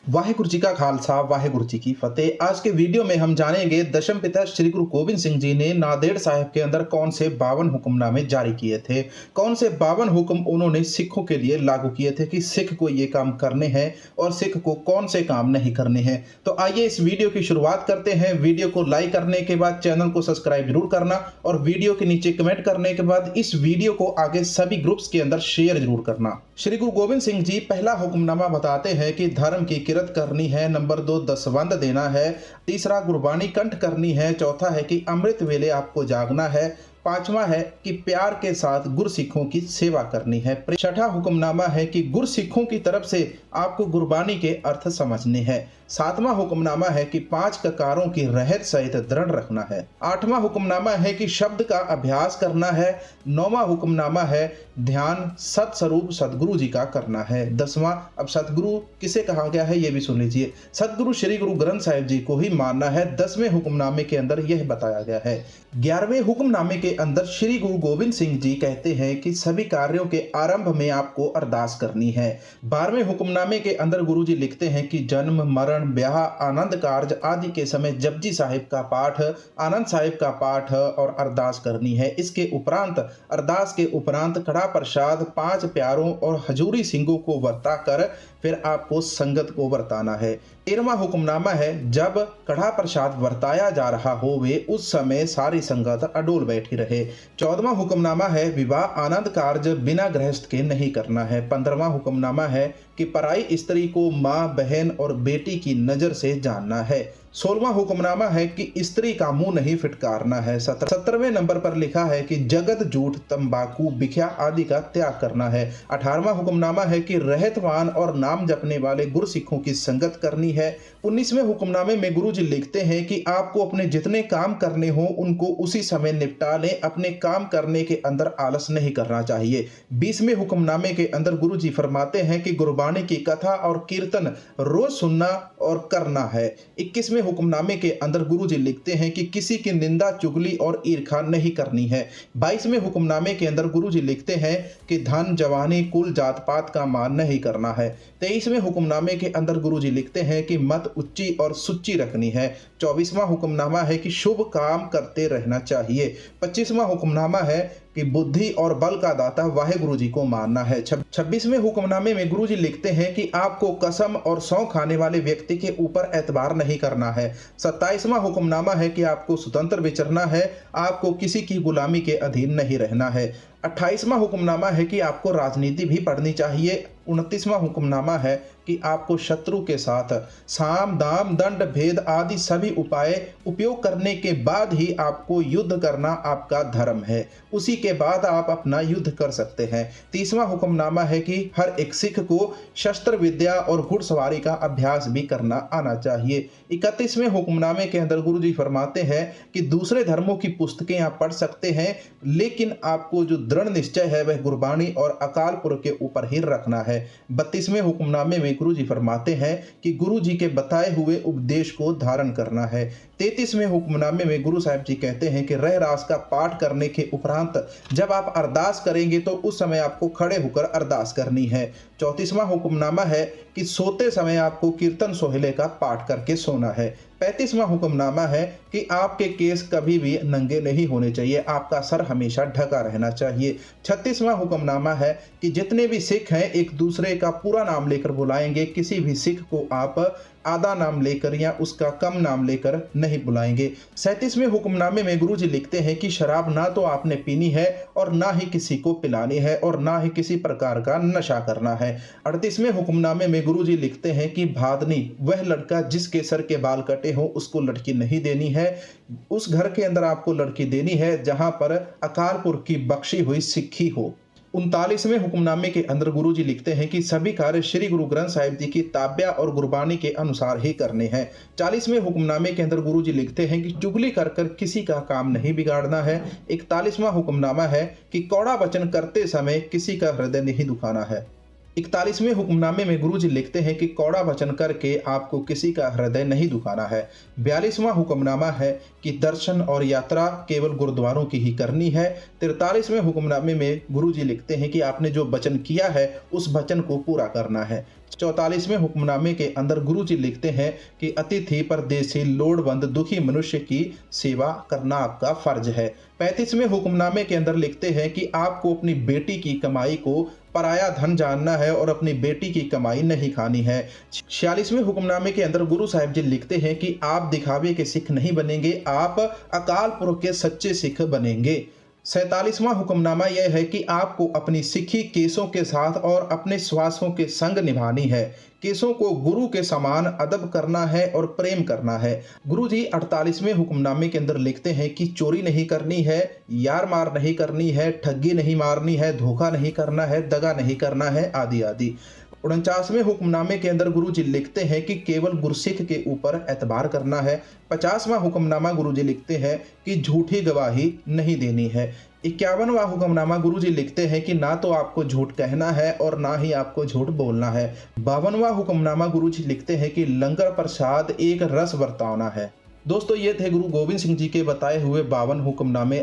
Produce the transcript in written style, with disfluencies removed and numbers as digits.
वाहेगुरु जी का खालसा वाहेगुरु जी की फतेह। आज के वीडियो में हम जानेंगे दशम पिता श्री गुरु गोविंद सिंह जी ने नांदेड़ साहिब के अंदर कौन से 52 हुक्मनामे जारी किए थे। कौन से 52 हुक्म उन्होंने सिखों के लिए लागू किए थे कि सिख को ये काम करने हैं और सिख को कौन से काम नहीं करने हैं। तो आइए इस वीडियो की शुरुआत करते हैं। वीडियो को लाइक करने के बाद चैनल को सब्सक्राइब जरूर करना और वीडियो के नीचे कमेंट करने के बाद इस वीडियो को आगे सभी ग्रुप्स के अंदर शेयर जरूर करना। श्री गुरु गोविंद सिंह जी पहला हुक्मनामा बताते हैं कि धर्म की किरत करनी है। नंबर 2 दसवंध देना है। तीसरा गुरबानी कंठ करनी है। चौथा है कि अमृत वेले आपको जागना है। पांचवा है कि प्यार के साथ गुरसिखों की सेवा करनी है। छठा हुक्मनामा है कि गुरसिखों की तरफ से आपको गुरबानी के अर्थ समझने हैं। सातवां हुक्मनामा है कि 5 ककारों की रहत सहित दृढ़ रखना है। आठवां हुक्मनामा है कि शब्द का अभ्यास करना है। नौवां हुक्मनामा है ध्यान सतस्वरूप सदगुरु जी का करना है। 10वां, अब सदगुरु किसे कहा गया है ये भी सुन लीजिए। सदगुरु श्री गुरु ग्रंथ साहिब जी को ही मानना है। 10वें हुक्मनामे के अंदर यह बताया गया है। 11वें हुक्मनामे के अंदर श्री गुरु गोविंद सिंह जी कहते हैं कि सभी कार्यों के आरंभ में आपको अरदास करनी है। 12वें हुक्मनामे के अंदर गुरु जी लिखते हैं कि जन्म मरण ब्याह आनंद कार्य आदि के समय जपजी साहिब का पाठ, आनंद साहिब का पाठ और अरदास करनी है। इसके उपरांत अरदास के उपरांत कड़ा प्रसाद 5 प्यारों और हजूरी सिंगों को वर्ता कर फिर आपको संगत को वर्ताना है। 13वां हुक्मनामा है जब कड़ा प्रसाद वर्ताया जा रहा हो वे उस समय सारी संगत अडोल बैठी रहे। 14वां हुक्मनामा है विवाह आनंद कार्य बिना गृहस्थ के नहीं करना है। 15वां हुक्मनामा है कि पराई स्त्री को माँ बहन और बेटी की नजर से जानना है। 16वां हुक्मनामा है कि स्त्री का मुंह नहीं फिटकारना है। 17वें नंबर पर लिखा है कि जगत झूठ तंबाकू बिख्या आदि का त्याग करना है। 18वां हुक्मनामा है कि रहतवान और नाम जपने वाले गुरसिखों की संगत करनी है। 19वें हुक्मनामे में गुरु जी लिखते हैं कि आपको अपने जितने काम करने हो उनको उसी समय निपटा लें। अपने काम करने के अंदर आलस नहीं करना चाहिए। 20वें हुक्मनामे के अंदर गुरु जी फरमाते हैं कि गुरबानी की कथा और कीर्तन रोज सुनना और करना है। 21वें हुक्मनामे के अंदर गुरु जी लिखते हैं कि किसी की निंदा चुगली और ईर्खा नहीं करनी है। 22वें हुक्मनामे के अंदर गुरु जी लिखते हैं कि धन जवानी कुल जात पात का मान नहीं करना है। 23वें हुक्मनामे के अंदर गुरु जी लिखते हैं कि मत उच्ची और सुच्ची रखनी है। 24वां हुक्मनामा है कि शुभ काम करते रहना चाहिए। 25वां हुक्मनामा है कि बुद्धि और बल का दाता वाहेगुरु जी को मानना है। 26वें हुक्मनामे में गुरु जी लिखते हैं कि आपको कसम और सौं खाने वाले व्यक्ति के ऊपर एतबार नहीं करना है। 27वां हुक्मनामा है कि आपको स्वतंत्र विचरना है। आपको किसी की गुलामी के अधीन नहीं रहना है। 28वां हुक्मनामा है कि आपको राजनीति भी पढ़नी चाहिए। 29वां हुक्मनामा है कि आपको शत्रु के साथ साम दाम दंड भेद आदि सभी उपाय उपयोग करने के बाद ही आपको युद्ध करना आपका धर्म है। उसी के बाद आप अपना युद्ध कर सकते हैं। 30वां हुक्मनामा है कि हर एक सिख को शस्त्र विद्या और घुड़सवारी का अभ्यास भी करना आना चाहिए। 31वें हुक्मनामे के अंदर गुरु जी फरमाते हैं कि दूसरे धर्मों की पुस्तकें आप पढ़ सकते हैं लेकिन आपको जो दृढ़ निश्चय है वह गुरबानी और अकाल पुरख के ऊपर ही रखना है। 32वें हुक्मनामे में गुरु जी फरमाते हैं कि गुरु जी के बताए हुए उपदेश को धारण करना है। 33वें हुक्मनामे में गुरु साहिब जी कहते हैं कि रह रास का पाठ करने के उपरांत जब आप अरदास करेंगे तो उस समय आपको खड़े होकर अरदास करनी है। 34वां हुक्मनामा है कि सोते समय आपको कीर्तन सोहले का पाठ करके सोना है। 35वां हुक्मनामा है कि आपके केस कभी भी नंगे नहीं होने चाहिए। आपका सर हमेशा ढका रहना चाहिए। 36वां हुक्मनामा है कि जितने भी सिख हैं एक दूसरे का पूरा नाम लेकर बुलाएंगे। किसी भी सिख को आप आधा नाम लेकर या उसका कम नाम लेकर नहीं बुलाएंगे। 37वें हुक्मनामे में गुरु जी लिखते हैं कि शराब ना तो आपने पीनी है और ना ही किसी को पिलानी है और ना ही किसी प्रकार का नशा करना है। 38वें हुक्मनामे में गुरु जी लिखते हैं कि भादनी वह लड़का जिसके सर के बाल कटे हो उसको लड़की नहीं देनी है। उस घर के अंदर आपको लड़की देनी है जहां पर अकाल पुरख की बख्शी हुई सिक्खी हो। 39वें हुक्मनामे के अंदर गुरु जी लिखते हैं कि सभी कार्य श्री गुरु ग्रंथ साहिब जी की ताब्या और गुरबानी के अनुसार ही करने हैं। 40वें हुक्मनामे के अंदर गुरु जी लिखते हैं कि चुगली कर कर किसी का काम नहीं बिगाड़ना है। 41वां हुक्मनामा है कि कौड़ा वचन करते समय किसी का हृदय नहीं दुखाना है। 41वें हुक्मनामे में गुरुजी लिखते हैं कि कौड़ा वचन करके आपको किसी का हृदय नहीं दुखाना है। 42वां हुक्मनामा है कि दर्शन और यात्रा केवल गुरुद्वारों की ही करनी है। 43वें हुक्मनामे में गुरुजी लिखते हैं कि आपने जो वचन किया है उस वचन को पूरा करना है। 44वें हुक्मनामे के अंदर गुरुजी लिखते हैं कि अतिथि परदेसी लोड़वंद दुखी मनुष्य की सेवा करना आपका फर्ज है। 35वें हुक्मनामे के अंदर लिखते हैं कि आपको अपनी बेटी की कमाई को पराया धन जानना है और अपनी बेटी की कमाई नहीं खानी है। 46वें हुक्मनामे के अंदर गुरु साहिब जी लिखते हैं कि आप दिखावे के सिख नहीं बनेंगे, आप अकाल पुरख के सच्चे सिख बनेंगे। 47वां हुक्मनामा यह है कि आपको अपनी सिखी केसों के साथ और अपने श्वासों के संग निभानी है। केसों को गुरु के समान अदब करना है और प्रेम करना है। गुरु जी 48वें हुक्मनामे के अंदर लिखते हैं कि चोरी नहीं करनी है, यार मार नहीं करनी है, ठगी नहीं मारनी है, धोखा नहीं करना है, दगा नहीं करना है, आदि आदि। 49वें हुक्मनामे के अंदर गुरु जी लिखते हैं कि केवल गुरसिख के ऊपर एतबार करना है। 50वां हुक्मनामा गुरु जी लिखते हैं कि झूठी गवाही नहीं देनी है। 51वां हुक्मनामा गुरु जी लिखते हैं कि ना तो आपको झूठ कहना है और ना ही आपको झूठ बोलना है। 52वां हुक्मनामा गुरु जी लिखते हैं कि लंगर प्रसाद एक रस बरताना है। दोस्तों, ये थे गुरु गोविंद सिंह जी के बताए हुए 52 हुक्मनामे।